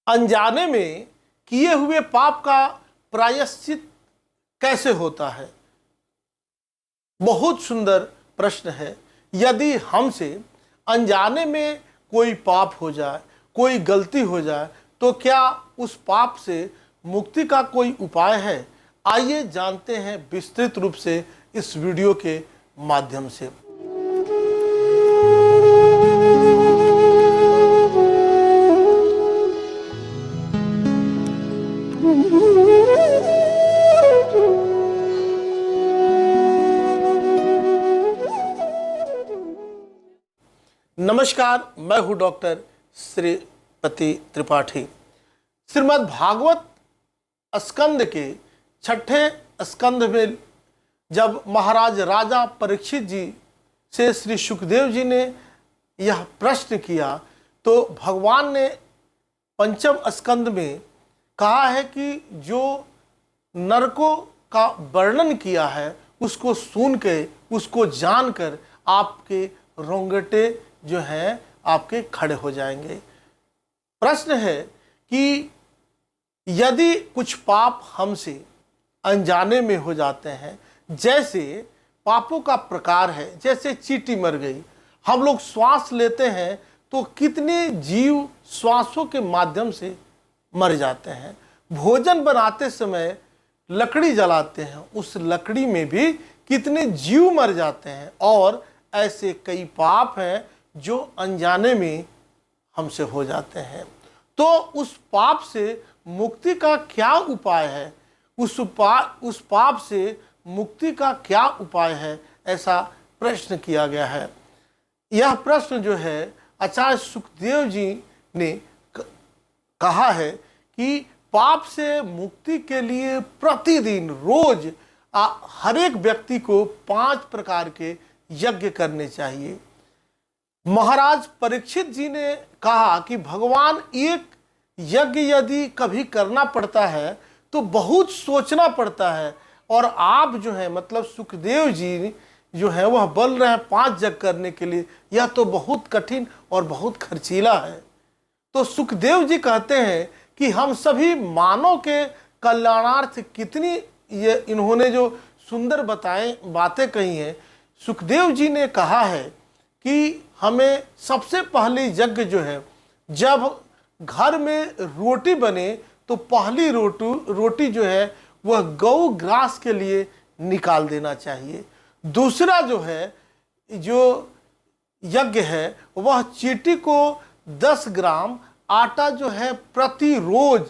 अनजाने में किए हुए पाप का प्रायश्चित कैसे होता है? बहुत सुंदर प्रश्न है। यदि हमसे अनजाने में कोई पाप हो जाए, कोई गलती हो जाए, तो क्या उस पाप से मुक्ति का कोई उपाय है? आइए जानते हैं विस्तृत रूप से इस वीडियो के माध्यम से। नमस्कार, मैं हूं डॉक्टर श्रीपति त्रिपाठी। श्रीमद् भागवत स्कंद के 6ठे स्कंद में जब महाराज राजा परीक्षित जी से श्री सुखदेव जी ने यह प्रश्न किया, तो भगवान ने पंचम स्कंद में कहा है कि जो नरकों का वर्णन किया है उसको सुन के, उसको जानकर आपके रोंगटे जो हैं आपके खड़े हो जाएंगे। प्रश्न है कि यदि कुछ पाप हमसे अनजाने में हो जाते हैं, जैसे पापों का प्रकार है, जैसे चींटी मर गई, हम लोग श्वास लेते हैं तो कितने जीव श्वासों के माध्यम से मर जाते हैं। भोजन बनाते समय लकड़ी जलाते हैं, उस लकड़ी में भी कितने जीव मर जाते हैं। और ऐसे कई पाप हैं जो अनजाने में हमसे हो जाते हैं। तो उस पाप से मुक्ति का क्या उपाय है? उस पाप से मुक्ति का क्या उपाय है? ऐसा प्रश्न किया गया है। यह प्रश्न जो है आचार्य सुखदेव जी ने कहा है कि पाप से मुक्ति के लिए प्रतिदिन रोज हर एक व्यक्ति को 5 प्रकार के यज्ञ करने चाहिए। महाराज परीक्षित जी ने कहा कि भगवान, एक यज्ञ यदि कभी करना पड़ता है तो बहुत सोचना पड़ता है, और आप जो है मतलब सुखदेव जी जो है वह बोल रहे हैं 5 यज्ञ करने के लिए, यह तो बहुत कठिन और बहुत खर्चीला है। तो सुखदेव जी कहते हैं कि हम सभी मानव के कल्याणार्थ कितनी ये इन्होंने जो सुंदर बातें कही हैं। सुखदेव जी ने कहा है कि हमें सबसे पहली यज्ञ जो है, जब घर में रोटी बने तो पहली रोटी जो है वह गौ ग्रास के लिए निकाल देना चाहिए। दूसरा जो है जो यज्ञ है वह चींटी को 10 ग्राम आटा जो है प्रति रोज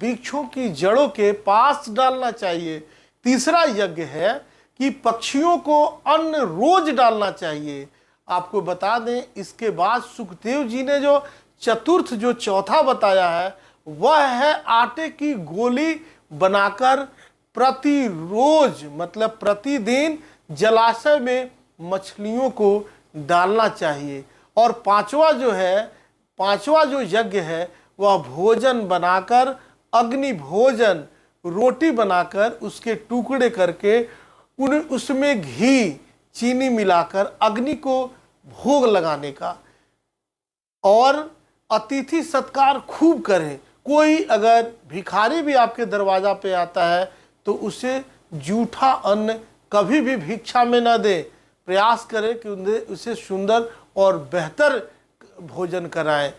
वृक्षों की जड़ों के पास डालना चाहिए। तीसरा यज्ञ है कि पक्षियों को अन्न रोज डालना चाहिए। आपको बता दें, इसके बाद सुखदेव जी ने जो चौथा बताया है वह है आटे की गोली बनाकर प्रतिरोज मतलब प्रतिदिन जलाशय में मछलियों को डालना चाहिए। और पांचवा जो यज्ञ है वह भोजन बनाकर, अग्नि भोजन, रोटी बनाकर उसके टुकड़े करके उसमें घी चीनी मिलाकर अग्नि को भोग लगाने का। और अतिथि सत्कार खूब करें। कोई अगर भिखारी भी आपके दरवाजा पे आता है तो उसे जूठा अन्न कभी भी भिक्षा में न दे। प्रयास करें कि उसे सुंदर और बेहतर भोजन कराएं।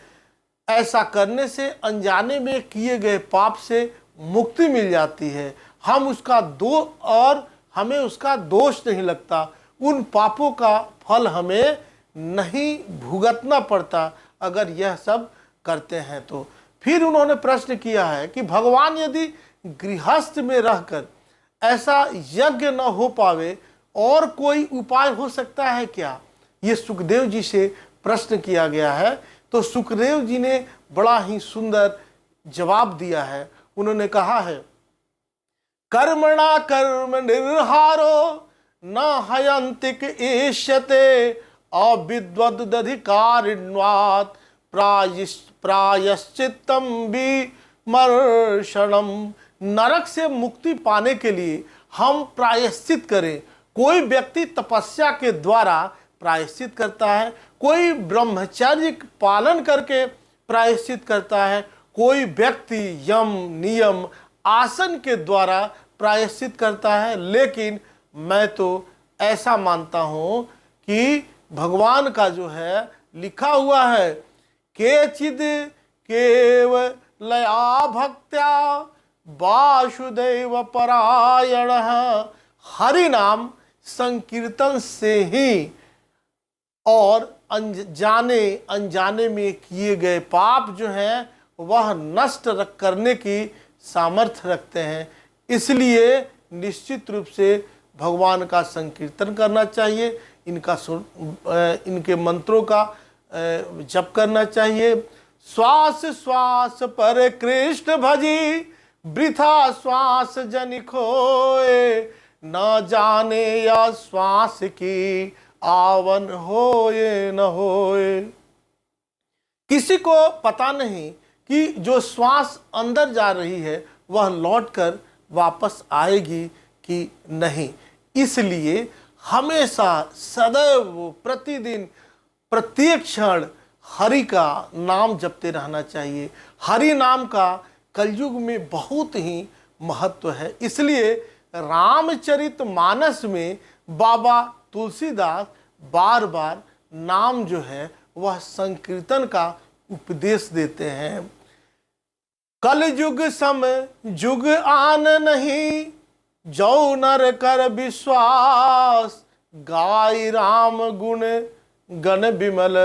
ऐसा करने से अनजाने में किए गए पाप से मुक्ति मिल जाती है। हमें उसका दोष नहीं लगता। उन पापों का फल हमें नहीं भुगतना पड़ता अगर यह सब करते हैं तो। फिर उन्होंने प्रश्न किया है कि भगवान, यदि गृहस्थ में रहकर ऐसा यज्ञ न हो पावे और कोई उपाय हो सकता है क्या? ये सुखदेव जी से प्रश्न किया गया है। तो सुखदेव जी ने बड़ा ही सुंदर जवाब दिया है। उन्होंने कहा है, कर्मणा कर्म निर्हारो न हयंतिक एष्यते अविद्वदधिकारिण्वात् प्रायश्चित्तम विमर्शनम। नरक से मुक्ति पाने के लिए हम प्रायश्चित करें। कोई व्यक्ति तपस्या के द्वारा प्रायश्चित करता है, कोई ब्रह्मचर्य पालन करके प्रायश्चित करता है, कोई व्यक्ति यम नियम आसन के द्वारा प्रायश्चित करता है, लेकिन मैं तो ऐसा मानता हूँ कि भगवान का जो है लिखा हुआ है, केचिद केवलया भक्त्या वासुदेव परायण, हरि नाम संकीर्तन से ही और अनजाने अनजाने में किए गए पाप जो हैं वह नष्ट करने की सामर्थ्य रखते हैं। इसलिए निश्चित रूप से भगवान का संकीर्तन करना चाहिए, इनके मंत्रों का जप करना चाहिए। श्वास श्वास पर कृष्ण भजी, वृथा श्वास जन खोए, न जाने या श्वास की आवन होए न होए। किसी को पता नहीं कि जो श्वास अंदर जा रही है वह लौटकर वापस आएगी कि नहीं। इसलिए हमेशा सदैव प्रतिदिन प्रत्येक क्षण हरि का नाम जपते रहना चाहिए। हरि नाम का कलयुग में बहुत ही महत्व है। इसलिए रामचरितमानस में बाबा तुलसीदास बार बार नाम जो है वह संकीर्तन का उपदेश देते हैं। कल युग सम युग आन नहीं, जो नर कर विश्वास, गाय राम गुण गण बिमल,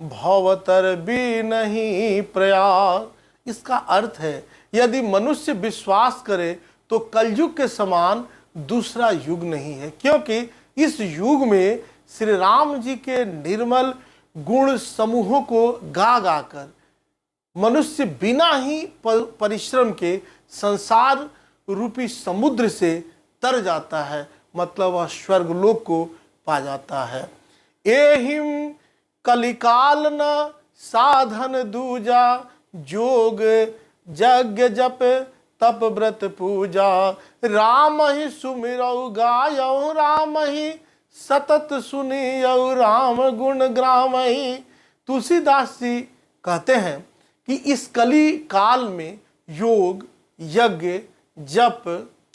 भवतर भी नहीं प्रयास। इसका अर्थ है यदि मनुष्य विश्वास करे तो कलयुग के समान दूसरा युग नहीं है, क्योंकि इस युग में श्री राम जी के निर्मल गुण समूहों को गा गा कर मनुष्य बिना ही परिश्रम के संसार रूपी समुद्र से तर जाता है, मतलब वह स्वर्गलोक को पा जाता है। एहिम कलिकाल न साधन दूजा, जोग यज्ञ जप तप व्रत पूजा, राम ही सुमिरौ गायौ, राम ही सतत सुनियौ, राम गुण ग्रामहि। तुलसीदास जी कहते हैं कि इस कली काल में योग यज्ञ जप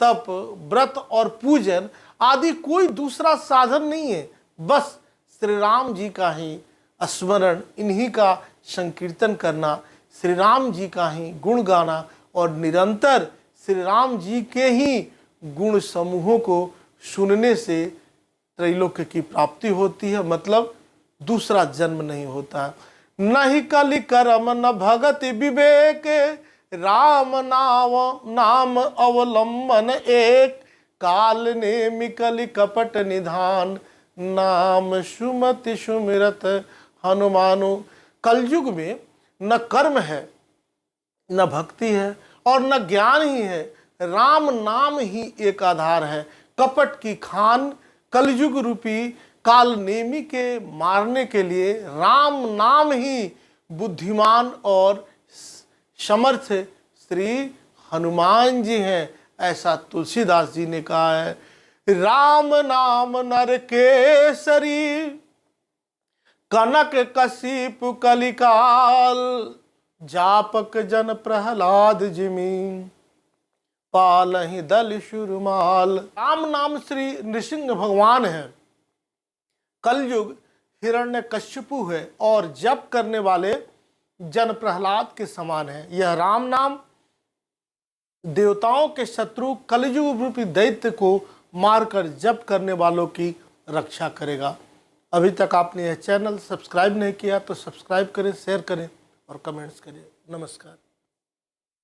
तप व्रत और पूजन आदि कोई दूसरा साधन नहीं है, बस श्री राम जी का ही स्मरण, इन्हीं का संकीर्तन करना, श्री राम जी का ही गुण गाना और निरंतर श्री राम जी के ही गुण समूहों को सुनने से त्रैलोक्य की प्राप्ति होती है, मतलब दूसरा जन्म नहीं होता। नहीं कलि कर्म न भगति विवेक, राम नाम अवलंबन एक, काल नेमि कलि कपट निधान, नाम सुमति सुमिरत हनुमानो। कलयुग में न कर्म है न भक्ति है और न ज्ञान ही है, राम नाम ही एक आधार है। कपट की खान कलयुग रूपी काल नेमी के मारने के लिए राम नाम ही बुद्धिमान और समर्थ श्री हनुमान जी हैं, ऐसा तुलसीदास जी ने कहा है। राम नाम नर केसरी, कनक कशिप कलिकाल, जापक जन प्रहलाद जिमी, पालहि दल शुरमाल। राम नाम श्री नृसिंह भगवान है, कलयुग हिरण्यकश्यपु है और जप करने वाले जन प्रहलाद के समान है। यह राम नाम देवताओं के शत्रु कलयुग रूपी दैत्य को मारकर जप करने वालों की रक्षा करेगा। अभी तक आपने यह चैनल सब्सक्राइब नहीं किया तो सब्सक्राइब करें, शेयर करें और कमेंट्स करें। नमस्कार।